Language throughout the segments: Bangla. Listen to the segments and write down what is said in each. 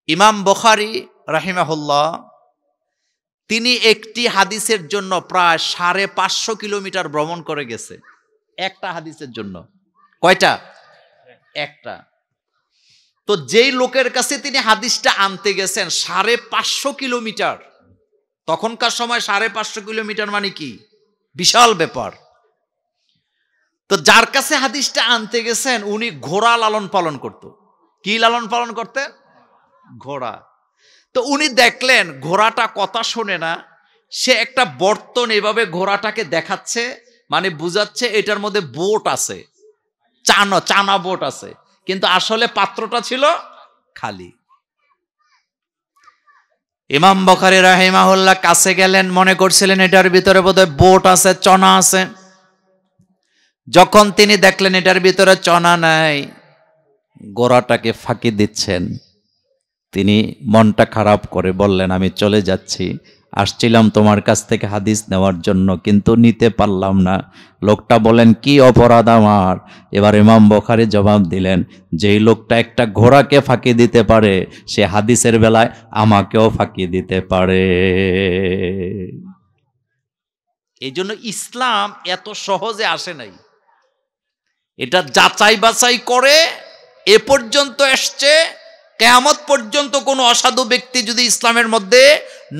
ইমাম বুখারী রাহিমাহুল্লাহ তিনি একটি হাদিসের জন্য প্রায় 550 কিলোমিটার ভ্রমণ করে গেছে, একটা হাদিসের জন্য। কয়টা? একটা। তো যেই লোকের কাছে তিনি হাদিসটা আনতে গেছেন 550 কিলোমিটার, তখনকার সময় 550 কিলোমিটার মানে কি বিশাল ব্যাপার। তো যার কাছে হাদিসটা আনতে গেছেন উনি ঘোড়া লালন পালন করত। কি লালন পালন করতেন? ঘোড়া। তো উনি দেখলেন ঘোড়াটা কথা শোনে না, সে একটা বর্তন এভাবে ঘোড়াটাকে দেখাচ্ছে, মানে বুঝাচ্ছে এটার মধ্যে বোট আছে, চানা বোট আছে, কিন্তু আসলে পাত্রটা ছিল খালি। ইমাম বুখারী রাহিমাহুল্লাহ কাছে গেলেন, মনে করছিলেন এটার ভিতরে বোধহয় বোট আছে, চনা আছে। যখন তিনি দেখলেন এটার ভিতরে চনা নাই, ঘোড়াটাকে ফাঁকি দিচ্ছেন, তিনি মনটা খারাপ করে বললেন, আমি চলে যাচ্ছি, আসছিলাম তোমার কাছ থেকে হাদিস নেওয়ার জন্য, কিন্তু নিতে পারলাম না। লোকটা বলেন, কি অপরাধ আমার? এবার ইমাম বুখারী জবাব দিলেন, যেই লোকটা একটা ঘোড়াকে ফাঁকি দিতে পারে সে হাদিসের বেলায় আমাকেও ফাঁকি দিতে পারে। এই জন্য ইসলাম এত সহজে আসে নাই, এটা যাচাই বাছাই করে এ পর্যন্ত এসছে। কিয়ামত পর্যন্ত কোনো অসাধু ব্যক্তি যদি ইসলামের মধ্যে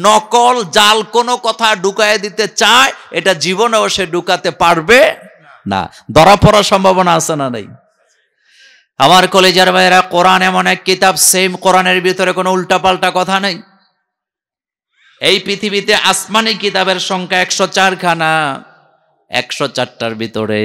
নকল জাল কোনো কথা ঢুকায় দিতে চায়, এটা জীবনেও সে ঢুকাতে পারবে না। ধরা পড়ার সম্ভাবনা আছে না নাই? আমার কলেজের ভাইয়েরা, কোরআন এমন এক কিতাব, সেম কোরআনের ভিতরে কোনো উল্টাপাল্টা কথা নেই। এই পৃথিবীতে আসমানি কিতাবের সংখ্যা 104 খানা, 104টার ভিতরে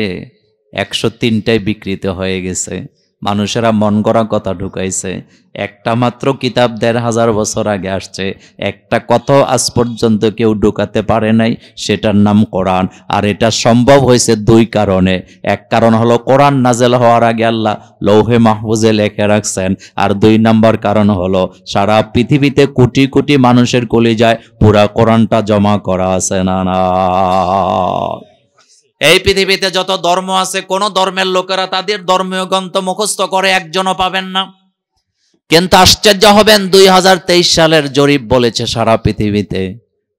103টাই বিকৃত হয়ে গেছে। মানুষেরা মন গড়া কথা ঢুকাইছে। একটা মাত্র কিতাব 1500 বছর আগে আসছে, একটা কত আজ পর্যন্ত কেউ ঢুকাতে পারে নাই, সেটার নাম কোরআন। আর এটা সম্ভব হয়েছে দুই কারণে। এক কারণ হলো কোরআন নাজেল হওয়ার আগে আল্লাহ লৌহে মাহফুজে লিখে রাখছেন, আর দুই নম্বর কারণ হলো সারা পৃথিবীতে কোটি কোটি মানুষের কলিজায় পুরা কোরআনটা জমা করা আছে না না। এই পৃথিবীতে যত ধর্ম আছে, কোন ধর্মের লোকেরা তাদের ধর্মীয় গ্রন্থ মুখস্থ করে একজনও পাবেন না। কিন্তু আশ্চর্য হবেন, 2023 সালের জরিপ বলেছে সারা পৃথিবীতে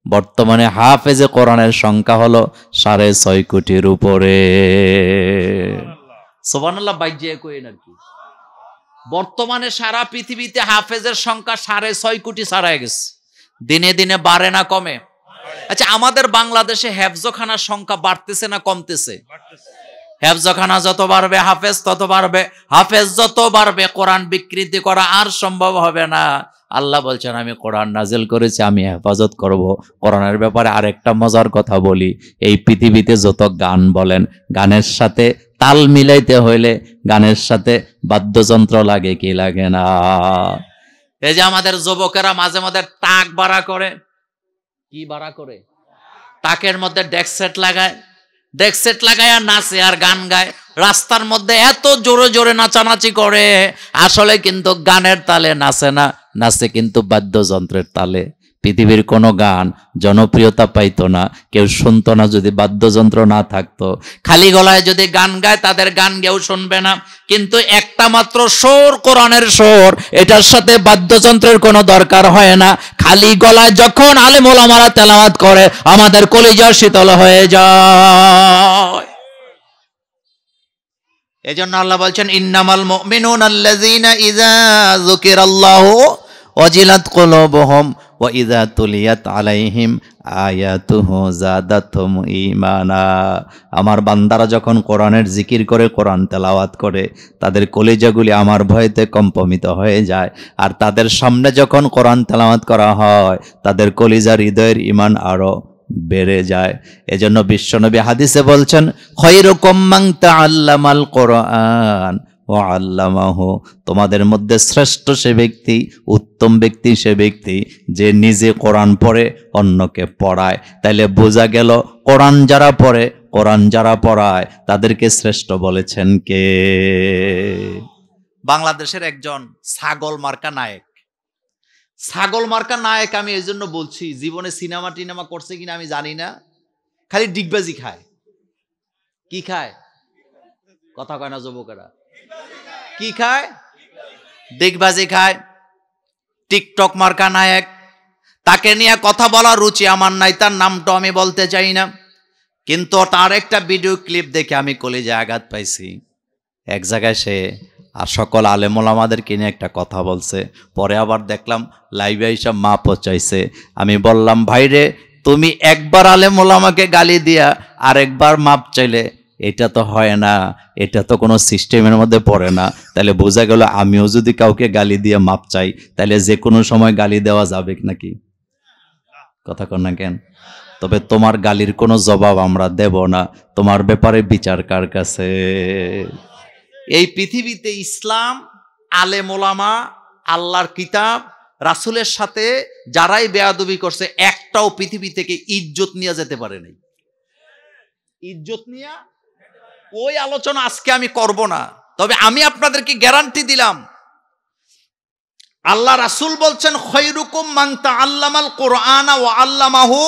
বর্তমানে হাফেজে কোরআনের সংখ্যা হলো 6.5 কোটির উপরে। সুবহানাল্লাহ। বাইজে কইেন আর কি, বর্তমানে সারা পৃথিবীতে হাফেজের সংখ্যা 6.5 কোটি ছাড়াই গেছে। দিনে দিনে বাড়ে না কমে? আচ্ছা, আমাদের বাংলাদেশে হেফজখানার সংখ্যা বাড়তেছে না কমতেছে? হেফজখানা যত বাড়বে হাফেজ তত বাড়বে, হাফেজ যত বাড়বে কোরআন বিকৃতি করা আর সম্ভব হবে না। আল্লাহ বলছেন, আমি কোরআন নাজিল করেছি, আমি হেফাজত করব। কোরআনের ব্যাপারে আরেকটা মজার কথা বলি, এই পৃথিবীতে যত গান বলেন, গানের সাথে তাল মিলাইতে হইলে গানের সাথে বাদ্যযন্ত্র লাগে কি লাগে না? এই যে আমাদের যুবকেরা মাঝে মাঝে টাক বাড়া করে, কি বাড়া করে? টাকের মধ্যে ডেকসেট লাগায়, ডেকসেট লাগায় আর নাচে আর গান গায়। রাস্তার মধ্যে এত জোরে জোরে নাচানাচি করে, আসলে কিন্তু গানের তালে নাচে না, নাচে কিন্তু বাদ্যযন্ত্রের তালে। পৃথিবীর কোনো গান জনপ্রিয়তা পাইতো না, কেউ শুনতো না যদি বাদ্যযন্ত্র না থাকতো। খালি গলায় যদি গান গায় তাদের গান কেউ শুনবে না, কিন্তু একটা মাত্র সুর, কোরআনের সুর, এটার সাথে বাদ্যযন্ত্রের কোনো দরকার হয় না। খালি গলায় যখন আলেম ওলামারা তেলাওয়াত করে, আমাদের কলিজা শীতল হয়ে যায়। এজন্য আল্লাহ বলছেন, ইন্নামাল মুমিনুনা আল্লাযীনা ইযা যুকিরাল্লাহু ওয়াজিলাত কুলুবুহুম ওয়া ইযা তুলিয়াত আলাইহিম আয়াতুহু যাদাতুহুম ঈমানা। আমার বান্দারা যখন কোরআনের জিকির করে, কোরআন তেলাওয়াত করে, তাদের কলিজাগুলি আমার ভয়েতে কম্পমিত হয়ে যায়। আর তাদের সামনে যখন কোরআন তেলাওয়াত করা হয়, তাদের কলিজার হৃদয়ের ঈমান আরো বেড়ে যায়। এজন্য বিশ্বনবী হাদিসে বলছেন, খায়রুকুম মান তাআল্লামাল কোরআন ওয়া আল্লামাহু, তোমাদের মধ্যে শ্রেষ্ঠ সে ব্যক্তি, উত্তম ব্যক্তি সে ব্যক্তি যে নিজে কোরআন পড়ে অন্যকে পড়ায়। তাইলে বোঝা গেল কোরআন যারা পড়ে, কোরআন যারা পড়ায়, তাদেরকে শ্রেষ্ঠ বলেছেন কে? বাংলাদেশের একজন ছাগল মার্কা নায়ক। ছাগল মার্কা নায়ক আমি এই জন্য বলছি, জীবনে সিনেমা টিনেমা করছে কিনা আমি জানি না, খালি ডিগবাজি খায়। কি খায়? কথা কয় না যুবকেরা? কি খায়? ডিগবাজি খায়, টিকটক মার্কা নায়ক, তাকে নিয়ে কথা বলার রুচি আমার নাই, তার নামটা আমি বলতে চাই না, কিন্তু তার একটা ভিডিও ক্লিপ দেখে আমি কলিজায় আঘাত পাইছি। এক জায়গায় সে আর সকল আলেম ওলামাদেরকে নিয়ে একটা কথা বলছে, পরে আবার দেখলাম লাইভে এসে মাপও চাইছে। আমি বললাম, ভাইরে তুমি একবার আলেম ওলামাকে গালি দিয়া আরেকবার মাপ চাইলে এটা তো হয় না, এটা তো কোনো সিস্টেমের মধ্যে পড়ে না। তাহলে বোঝা গেল আমিও যদি কাউকে গালি দিয়ে মাপ চাই তাহলে যে কোনো সময় গালি দেওয়া যাবে নাকি? কথা কন না কেন? তবে তোমার গালির কোনো জবাব আমরা দেব না, তোমার ব্যাপারে বিচার কার কাছে? এই পৃথিবীতে ইসলাম, আলেম ওলামা, আল্লাহর কিতাব, রাসূলের সাথে যারাই বেয়াদবি করছে একটাও পৃথিবী থেকে ইজ্জত নিয়ে যেতে পারে নাই। ইজ্জত নিয়ে ওই আলোচনা আজকে আমি করব না, তবে আমি আপনাদেরকে গ্যারান্টি দিলাম, আল্লাহ রাসূল বলছেন খৈরুকুম মান তাআল্লামাল কুরআনা ওয়া আল্লামাহু,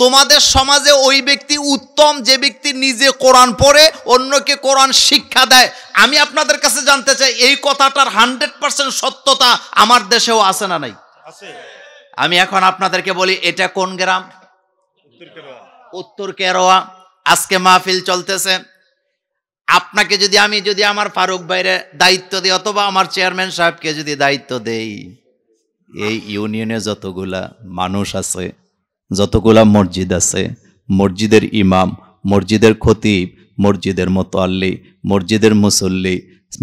তোমাদের সমাজে ওই ব্যক্তি উত্তম যে ব্যক্তি নিজে কোরআন পড়ে অন্যকে কোরআন শিক্ষা দেয়। আমি আপনাদের কাছে জানতে চাই এই কথাটার 100% সত্যতা আমার দেশেও আছে না নাই? আমি এখন আপনাদেরকে বলি, এটা কোন গ্রাম? উত্তর কেরোয়া। আজকে মাহফিল চলতেছে, আপনাকে আমি যদি আমার ফারুক ভাইরে দায়িত্ব দিই অথবা আমার চেয়ারম্যান সাহেবকে যদি দায়িত্ব দেই, এই ইউনিয়নে যতগুলা মানুষ আছে, যতগুলা মসজিদ আছে, মসজিদের ইমাম, মসজিদের খতিব, মসজিদের মোতাল্লি, মসজিদের মুসল্লি,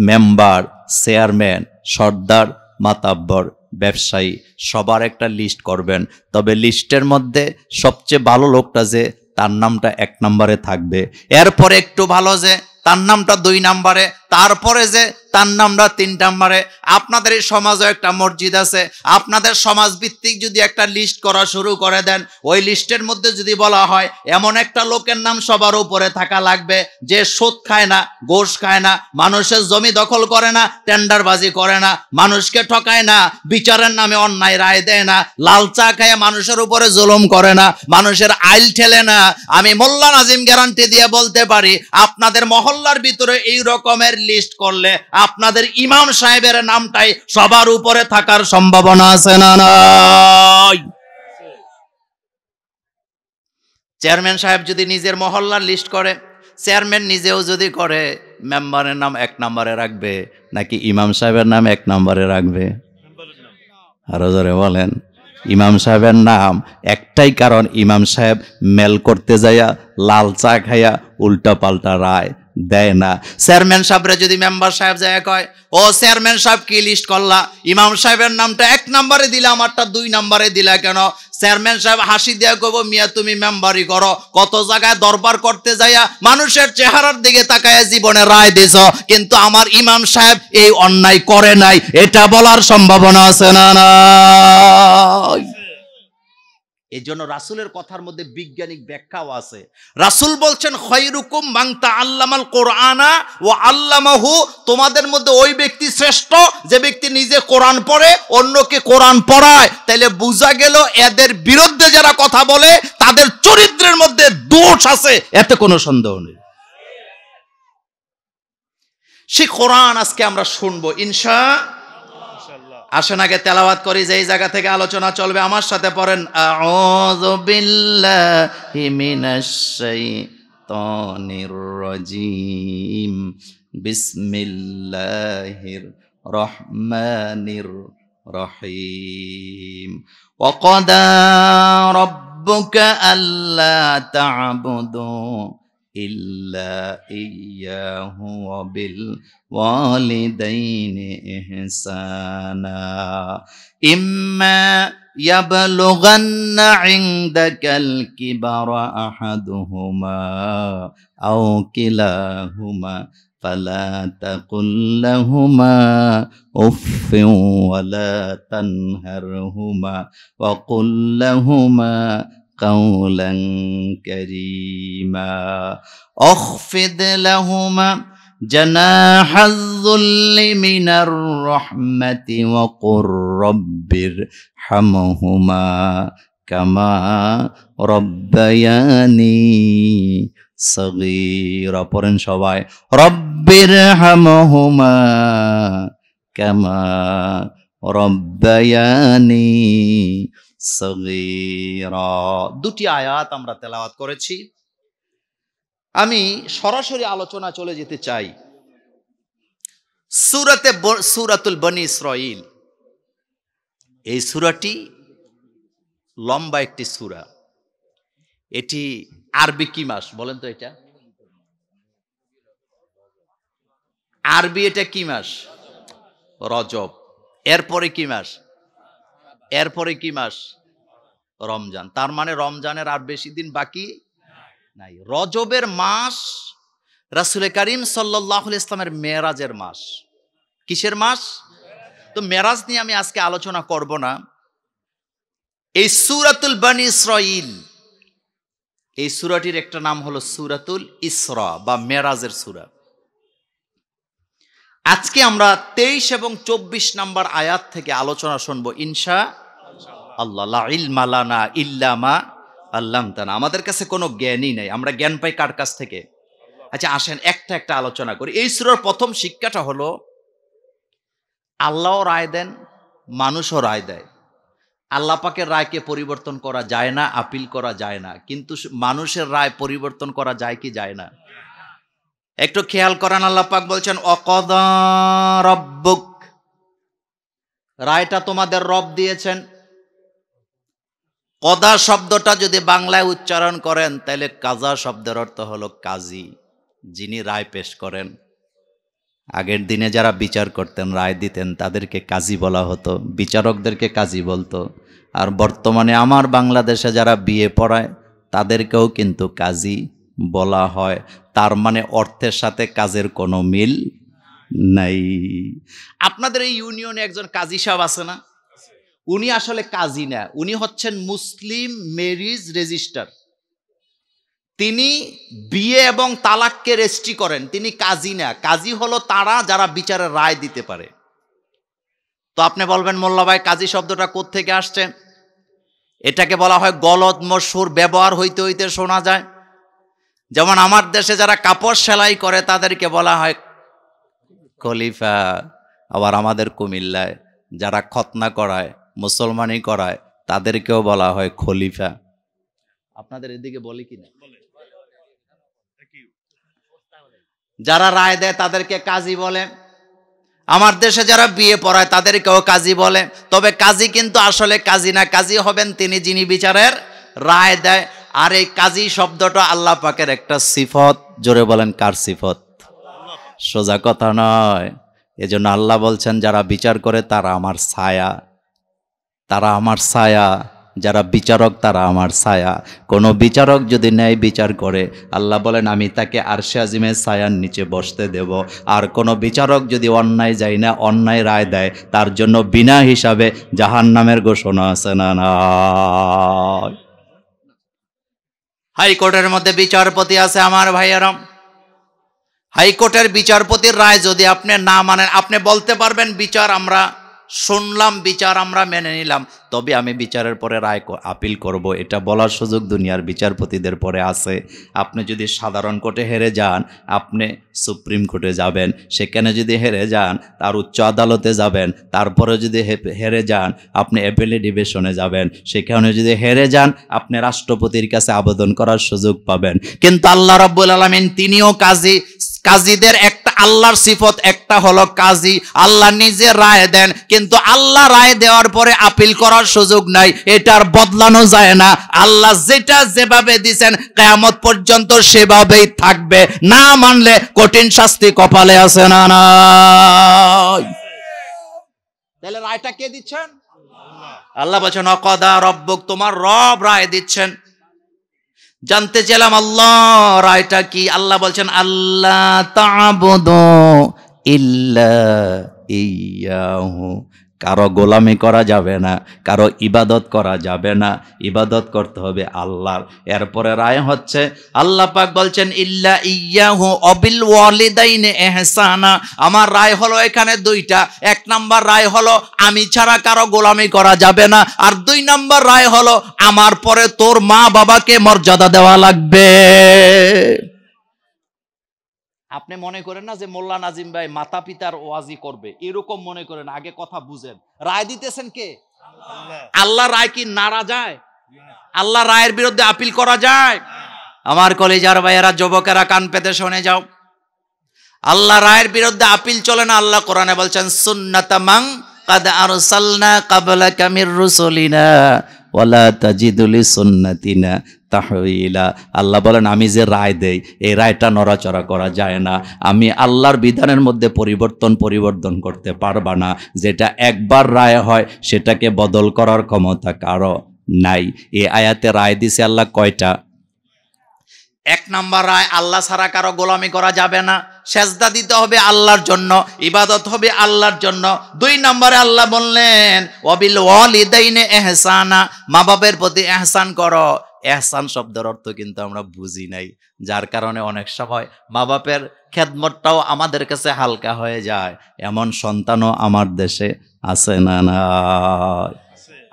মেম্বার, চেয়ারম্যান, সর্দার, মাতাব্বর, ব্যবসায়ী, সবার একটা লিস্ট করবেন। তবে লিস্টের মধ্যে সবচেয়ে ভালো লোকটা যে তার নামটা 1 নম্বরে থাকবে, এরপরে একটু ভালো যে তার নামটা 2 নম্বরে, তারপরে যে তার নামটা 3 নম্বরে। আপনাদের এই সমাজে একটা মসজিদ আছে, আপনাদের সমাজ ভিত্তিক যদি একটা লিস্ট করা শুরু করে দেন, ওই লিস্টের মধ্যে যদি বলা হয় এমন একটা লোকের নাম সবার উপরে থাকা লাগবে যে সুদ খায় না, ঘুষ খায় না, মানুষের জমি দখল করে না, টেন্ডারবাজি করে না, মানুষকে ঠকায় না, বিচারের নামে অন্যায় রায় দেয় না, লাল চা খায় মানুষের উপরে জুলুম করে না, মানুষের আইল ঠেলে না। আমি মোল্লা নাজিম গ্যারান্টি দিয়ে বলতে পারি, আপনাদের মহল্লার ভিতরে এই রকমের লিস্ট করলে আপনাদের ইমাম সাহেবের নামটাই সবার উপরে থাকার সম্ভাবনা আছে না নাই? চেয়ারম্যান সাহেব যদি নিজের মহল্লার লিস্ট করে, চেয়ারম্যান নিজেও যদি করে, মেম্বারের নাম 1 নম্বরে রাখবে নাকি ইমাম সাহেবের নাম 1 নম্বরে রাখবে? আরো জোরে বলেন। ইমাম সাহেবের নাম একটাই কারণ, ইমাম সাহেব মেল করতে যাইয়া লাল চা খাইয়া উল্টা পাল্টা রায় দেয় না। চেয়ারম্যান সাহেবরা যদি মেম্বার সাহেব যায় কয়, ও চেয়ারম্যান সাহেব কি লিস্ট করলা, ইমাম সাহেবের নামটা 1 নম্বরে দিলা, আমারটা 2 নম্বরে দিলা কেন? চেয়ারম্যান সাহেব হাসি দিয়া কইব, মিয়া তুমি মেম্বারই করো, কত জায়গায় দরবার করতে যাইয়া মানুষের চেহারার দিকে তাকায় জীবনে রায় দিছ, কিন্তু আমার ইমাম সাহেব এই অন্যায় করে নাই, এটা বলার সম্ভাবনা আছে না নাই? এই জন্য রাসূলের কথার মধ্যে বৈজ্ঞানিক ব্যাখ্যাও আছে। রাসূল বলছেন খৈরুকুম মান তাআল্লামাল কুরআনা ওয়া আল্লামাহু, তোমাদের মধ্যে ওই ব্যক্তি শ্রেষ্ঠ যে ব্যক্তি নিজে কোরআন পড়ে অন্যকে কোরআন পড়ায়। তাইলে বোঝা গেল এদের বিরুদ্ধে যারা কথা বলে তাদের চরিত্রের মধ্যে দোষ আছে, এতে কোনো সন্দেহ নেই। সেই কোরআন আজকে আমরা শুনবো ইনশাআল্লাহ। আসেন আগে তেলাওয়াত করি, যে এই জায়গা থেকে আলোচনা চলবে। আমার সাথে পড়েন, আউযু বিল্লাহি মিনাশ শাইতানির রাজীম, বিসমিল্লাহির রহমানির রহিম। ওয়া ক্বাদা রাব্বুকা আল্লা তা'বুদু ইল্লা ইয়্যাহু ওয়া বিল ওয়ালিদাইনি ইহসানা ইম্মা ইয়াবলুগান্না ইনদাকাল কিবারা আহাদুহুমা আও কিলাহুমা ফালা তাকুল লাহুমা উফফিন ওয়ালা তানহারহুমা ওয়া কুল লাহুমা قولا كريما اخفض لهما جناح الذل من الرحمة وقل رب ارحمهما كما ربياني صغيرا পড়েন সবাই, رب ارحمهما كما রব্বায়ানি সগীরা। দুটি আয়াত আমরা তেলাওয়াত করেছি। আমি সরাসরি আলোচনা চলে যেতে চাই। সূরাতুল বনী ইসরাঈল, এই সূরাটি লম্বা একটি সূরা। এটি আরবি কি মাস বলেন তো? এটা আরবি, এটা কি মাস? রজব। এরপরে কি মাস? এরপরে কি মাস? রমজান। তার মানে রমজানের আর বেশি দিন বাকি নাই। রজবের মাস রাসূল করিম সাল্লাল্লাহু আলাইহি ইসলামের মেরাজের মাস। কিসের মাস? তো মেরাজ নিয়ে আমি আজকে আলোচনা করব না। এই সূরাতুল বনী ইসরাঈল, এই সূরাটির একটা নাম হলো সূরাতুল ইসরা বা মেরাজের সূরা। আজকে আমরা 23 এবং 24 নম্বর আয়াত থেকে আলোচনা শুনবো ইনশাআল্লাহ। লা ইলমা লানা ইল্লা মা আল্লামতানা। আমাদের কাছে কোনো জ্ঞানই নাই, আমরা জ্ঞান পাই কার কাছ থেকে? আচ্ছা আসেন একটা একটা আলোচনা করি। এই সূরার প্রথম শিক্ষাটা হলো আল্লাহও রায় দেন, মানুষও রায় দেয়। আল্লাহ পাকের রায়কে পরিবর্তন করা যায় না, আপিল করা যায় না, কিন্তু মানুষের রায় পরিবর্তন করা যায় কি যায় না? একটু খেয়াল করেন, আল্লাহ পাক বলছেন অকদা রব্বুক, রায়টা তোমাদের রব দিয়েছেন। কদা শব্দটা যদি বাংলায় উচ্চারণ করেন তাহলে কাজা শব্দের অর্থ হলো কাজী, যিনি রায় পেশ করেন। আগের দিনে যারা বিচার করতেন, রায় দিতেন, তাদেরকে কাজী বলা হতো, বিচারকদেরকে কাজী বলতো। আর বর্তমানে আমার বাংলাদেশে যারা বিয়ে পড়ায় তাদেরকেও কিন্তু কাজী বলা হয়। তার মানে অর্থের সাথে কাজের কোনো মিল নাই। আপনাদের এই ইউনিয়নে একজন কাজী সাহেব আছে না? উনি আসলে কাজী না, উনি হচ্ছেন মুসলিম ম্যারেজ রেজিস্ট্রার। তিনি বিয়ে এবং তালাককে রেজিস্ট্রি করেন, তিনি কাজী না। কাজী হলো তারা যারা বিচারের রায় দিতে পারে। তো আপনি বলবেন মোল্লা ভাই কাজী শব্দটা কোত্থেকে আসছে? এটাকে বলা হয় গলদ মশহুর, ব্যবহার হইতে হইতে শোনা যায়। যেমন আমার দেশে যারা কাপড় সেলাই করে তাদেরকে বলা হয় খলিফা। আবার আমাদের কুমিল্লায় যারা খতনা করায়, মুসলমানি করায়, তাদেরকেও বলা হয় খলিফা। আপনাদের এদিকে বলে কিনা? যারা রায় দেয় তাদেরকে কাজী বলে। আমার দেশে যারা বিয়ে পড়ায় তাদেরকেও কাজী বলে। তবে কাজী কিন্তু আসলে কাজী না, কাজী হবেন তিনি যিনি বিচারের রায় দেয়। আর এই কাজী শব্দটা আল্লাহ পাকের একটা সিফত। জোরে বলেন কার সিফত? সোজা কথা নয়। এজন্য আল্লাহ বলছেন যারা বিচার করে তারা আমার ছায়া, তারা আমার ছায়া। যারা বিচারক তারা আমার ছায়া। কোনো বিচারক যদি ন্যায় বিচার করে, আল্লাহ বলেন আমি তাকে আরশে আজিমের ছায়ার নিচে বসতে দেব। আর কোনো বিচারক যদি অন্যায় যায় না, অন্যায় রায় দেয়, তার জন্য বিনা হিসাবে জাহান্নামের ঘোষণা আছে না না? হাইকোর্টের মধ্যে বিচারপতি আছে আমার ভাইয়েরা। হাইকোর্টের বিচারপতির রায় যদি আপনি না মানেন, আপনি বলতে পারবেন বিচার আমরা শুনলাম, বিচার আমরা মেনে নিলাম, তবে আমি বিচারের পরে রায় আপিল করব, এটা বলার সুযোগ দুনিয়ার বিচারপতিদের পরে আছে। আপনি যদি সাধারণ কোর্টে হেরে যান, আপনি সুপ্রিম কোর্টে যাবেন। সেখানে যদি হেরে যান, তার উচ্চ আদালতে যাবেন। তারপরে যদি হেরে যান, আপনি অ্যাপেলেট ডিভিশনে যাবেন। সেখানে যদি হেরে যান, আপনি রাষ্ট্রপতির কাছে আবেদন করার সুযোগ পাবেন। কিন্তু আল্লাহ রাব্বুল আলামিন তিনিও কাজী। কাজীদের একটা আল্লাহর সিফত, একটা হলো কাজী। আল্লাহ নিজে রায় দেন, কিন্তু আল্লাহ রায় দেওয়ার পরে আপিল করার সুযোগ নাই, এটার বদলানো যায় না। আল্লাহ যেটা যেভাবে দিবেন কিয়ামত পর্যন্ত সেভাবেই থাকবে। না মানলে কঠিন শাস্তি কপালে আছে না নাই? তাহলে রায়টা কে দিচ্ছেন? আল্লাহ বলছেন অকদা রব্বুক, তোমার রব রায় দিচ্ছেন। জানতে চাইলাম আল্লাহ রায়টা কি? আল্লাহ বলছেন আল্লাহ তা'বুদু ইল্লা ইয়্যাহু, কারো গোলামি করা যাবে না, কারো ইবাদত করা যাবে না, ইবাদত করতে হবে আল্লাহর। এরপরে রায় হচ্ছে আল্লাহ পাক বলছেন ইল্লা ইয়্যাহু অবিল ওয়ালিদাইনি ইহসানা। আমার রায় হলো এখানে দুইটা। এক নাম্বার রায় হলো আমি ছাড়া কারো গোলামি করা যাবে না, আর দুই নাম্বার রায় হলো আমার পরে তোর মা বাবাকে মর্যাদা দেওয়া লাগবে। আপনি মনে করেন না যে মোল্লা নাজিম ভাই মাতা পিতার ওয়াজি করবে, এরকম মনে করেন, আগে কথা বুঝেন। রায় দিতেছেন কে? আল্লাহ। রায় কি নাড়া যায়? আল্লাহ রায়ের বিরুদ্ধে আপিল করা যায়? আমার কলিজার ভাইয়েরা, যুবকেরা, কান পেতে শুনে যাও, আল্লাহ রায়ের বিরুদ্ধে আপিল চলে না। আল্লাহ কোরআনে বলছেন সুন্নাতামান কাদ আরসালনা ক্বাবলাকা মির রুসুলিনা ওয়ালা তাজিদু লিসুন্নাতিনা তাহওয়িলা। আল্লাহ বলেন আমি যে রায় দেই এই রায়টা নড়াচড়া করা যায় না। আমি আল্লাহর বিধানের মধ্যে পরিবর্তন করতে পারবা না। যেটা একবার রায় হয় সেটাকে বদল করার ক্ষমতা কারো নাই। এই আয়াতে রায় দিছে আল্লাহ কয়টা? এক নাম্বার রায়, আল্লাহ ছাড়া কারো গোলামি করা যাবে না, সেজদা দিতে হবে আল্লাহর জন্য, ইবাদত হবে আল্লাহর জন্য। দুই নম্বরে আল্লাহ বললেন ওয়াবিল ওয়ালিদাইনি ইহসানা, মা বাবার প্রতি ইহসান করো। ইহসান শব্দের অর্থ কিন্তু আমরা বুঝি নাই, যার কারণে অনেক সময় মা বাপের খেদমতটাও আমাদের কাছে হালকা হয়ে যায়। এমন সন্তানও আমার দেশে আছে না? না,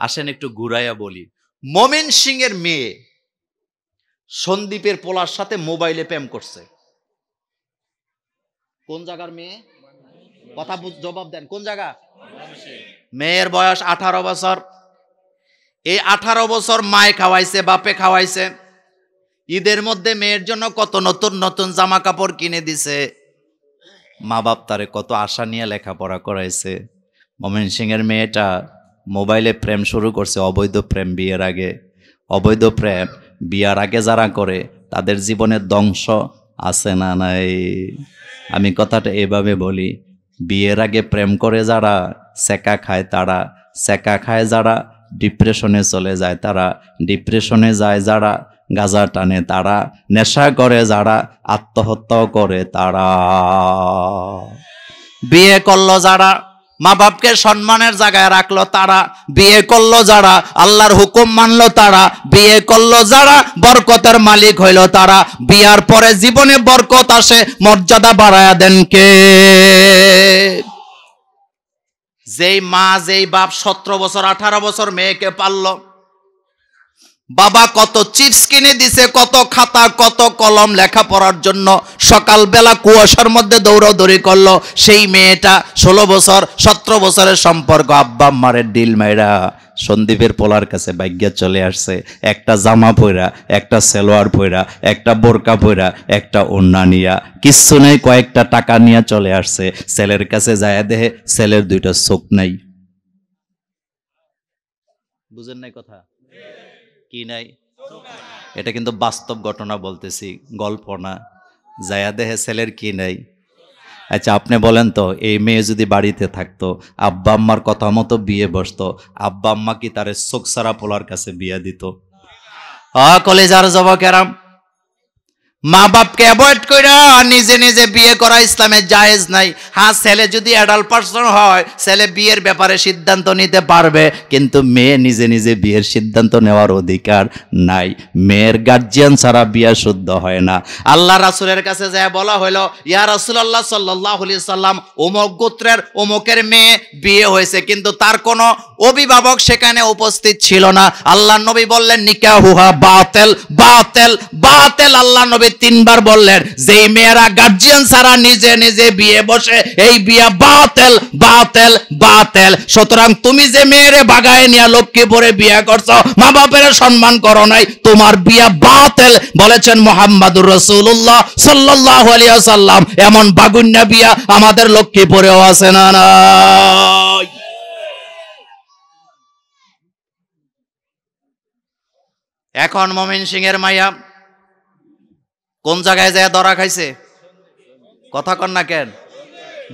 আসেন একটু ঘুরাইয়া বলি। মমিন সিং এর মেয়ে সন্দীপের পোলার সাথে মোবাইলে প্রেম করছে। কোন জায়গার মেয়ে? কথা জবাব দেন, কোন জায়গা? মেয়ের বয়স 18 বছর। এই 18 বছর মায়ে খাওয়াইছে, বাপে খাওয়াইছে। ঈদের মধ্যে মেয়ের জন্য কত নতুন নতুন জামা কাপড় কিনে দিছে। মা বাপ তারে কত আশা নিয়ে লেখাপড়া করাইছে। মমিন সিং এর মেয়েটা মোবাইলে প্রেম শুরু করছে, অবৈধ প্রেম। বিয়ের আগে অবৈধ প্রেম, বিয়ার আগে যারা করে তাদের জীবনে ধ্বংস আছে না নাই? আমি কথাটা এভাবে বলি, বিয়ের আগে প্রেম করে যারা সেকা খায় তারা, সেকা খায় যারা ডিপ্রেশনে চলে যায় তারা, ডিপ্রেশনে যায় যারা গাঁজা টানে তারা, নেশা করে যারা আত্মহত্যা করে তারা, বিয়ে করলো যারা মা বাপকে সম্মানের জায়গায় রাখলো তারা, বিয়ে করলো যারা আল্লাহর হুকুম মানলো তারা, বিয়ে করলো যারা বরকতের মালিক হইল তারা। বিয়ার পরে জীবনে বরকত আসে, মর্যাদা বাড়ায়া দেন কে? যেই মা যেই বাপ 17 বছর 18 বছর মেয়েকে পাললো, বাবা কত চিপস কিনে দিছে, কত খাতা, কত কলম লেখাপড়ার জন্য, সকালবেলা কুয়াশার মধ্যে দৌড়াদৌড়ি করলো। সেই মেয়েটা 16 বছর 17 বছরের সম্পর্ক আব্বা আম্মারের ডিল মাইরা সন্দীপের পোলার কাছে ভাগ্যা চলে আসছে। একটা জামা পইরা, একটা সেলোয়ার পইরা, একটা বোরকা পইরা, একটা ওড়না নিয়া, কিচ্ছু নেই, কয়েকটা টাকা নিয়ে চলে আসছে। ছেলের কাছে যায় দেহে ছেলের 2টা চোখ নাই। বুঝেন নাই কথা? কি নাই? এটা কিন্তু বাস্তব ঘটনা বলতেছি, গল্প না। যায়া দেহে ছেলের কি নাই। আচ্ছা আপনি বলেন তো, এই মেয়ে যদি বাড়িতে থাকতো, আব্বা আম্মার কথা মতো বিয়ে বসতো, আব্বা আম্মা কি তারে চোখ সারা পোলার কাছে বিয়ে দিত? কলেজার যুবকেরা, মা বাপকে অ্যাভয়েড কইরা নিজে নিজে বিয়ে করা ইসলামে জায়েজ নাই। হ্যাঁ, ছেলে যদি অ্যাডাল্ট পারসন হয়, ছেলে বিয়ের ব্যাপারে সিদ্ধান্ত নিতে পারবে, কিন্তু মেয়ে নিজে নিজে বিয়ের সিদ্ধান্ত নেওয়ার অধিকার নাই। মেয়ের গার্জিয়ান ছাড়া বিয়ে শুদ্ধ হয় না। আল্লাহ রাসূলের কাছে যায় বলা হলো, ইয়া রাসূলুল্লাহ সাল্লাল্লাহু আলাইহি সাল্লাম, অমুক গোত্রের অমুকের মেয়ে বিয়ে হয়েছে, কিন্তু তার কোনো অভিভাবক সেখানে উপস্থিত ছিল না। আল্লাহ নবী বললেন নিকাহুহা বাতিল, বাতিল, বাতিল। আল্লাহ নবী 3 বার বললেন, যেই মেয়েরা গার্জিয়ান ছাড়া নিজে নিজে বিয়ে বসে, এই বিয়ে বাতিল, বাতিল, বাতিল। সুতরাং তুমি যে মেয়েরে বাগায় নিয়ে লক্ষ্মীপুরে বিয়ে করছো, মা বাপের সম্মান করো নাই, তোমার বিয়ে বাতিল বলেছেন মুহাম্মদুর রাসূলুল্লাহ সাল্লাল্লাহু আলাইহি ওয়াসাল্লাম। এমন বাগুন্যা বিয়া আমাদের লক্ষ্মীপুরেও আছে না নাই? এখন মমিন সিং এর মাইয়া কোন জায়গায় যায় ধরা খাইছে? কথা কন না কেন?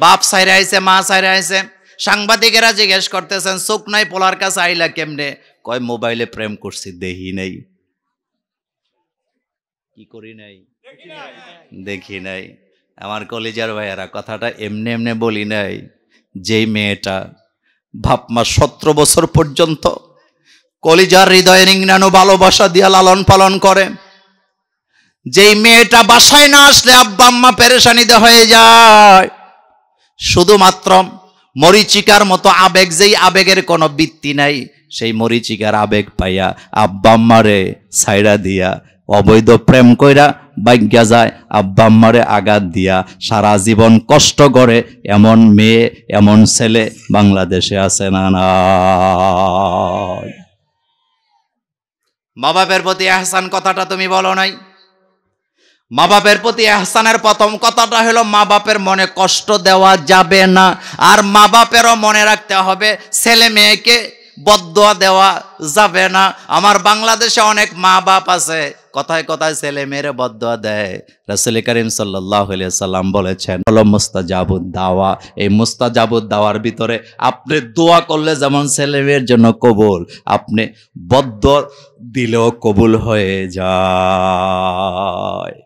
বাপ সাইরে আইছে, মা সাইরে আইছে। সাংবাদিকেরা জিজ্ঞেস করতেছেন, চোখ নাই পোলার কাছে আইলা কেমনে? কয় মোবাইলে প্রেম করছি, দেখি নাই। কি করি নাই? দেখি নাই। আমার কলিজার ভাইয়ারা, কথাটা এমনি এমনি বলি নাই। যেই মেয়েটা বাপ মা 17 বছর পর্যন্ত কলিজার হৃদয়ে নিংড়ানো ভালোবাসা দিয়া লালন পালন করে, যেই মেয়েটা বাসায় না আসলে আব্বা আম্মা পেরেশানিতে হয়ে যায়, শুধুমাত্র মরিচিকার মতো আবেগ, যেই আবেগের কোনো ভিত্তি নাই, সেই মরিচিকার আবেগ পাইয়া আব্বা আম্মারে ছাইড়া দিয়া অবৈধ প্রেম কইরা বাইজ্ঞা যায়, আব্বা আম্মারে আঘাত দিয়া সারা জীবন কষ্ট করে এমন মেয়ে এমন ছেলে বাংলাদেশে আছে না নাই? মা বাপের প্রতি ইহসান কথাটা তুমি বলো নাই। মা বাপের প্রতি ইহসানের প্রথম কথাটা হলো মা বাপের মনে কষ্ট দেওয়া যাবে না। আর মা বাপেরও মনে রাখতে হবে ছেলে মেয়েকে বদদুয়া দেওয়া যাবে না। আমার বাংলাদেশে অনেক মা বাপ আছে কথায় কথায় ছেলে মেয়েরে বদদুয়া দেয়। রাসূল করিম সাল্লাল্লাহু আলাইহি সাল্লাম বলেছেন হলো মুস্তাজাবুদ দাওয়া। এই মুস্তাজাবুদ দাওয়ার ভিতরে আপনি দোয়া করলে যেমন ছেলে মেয়ের জন্য কবুল, আপনি বদদুয়া দিলেও কবুল হয়ে যায়।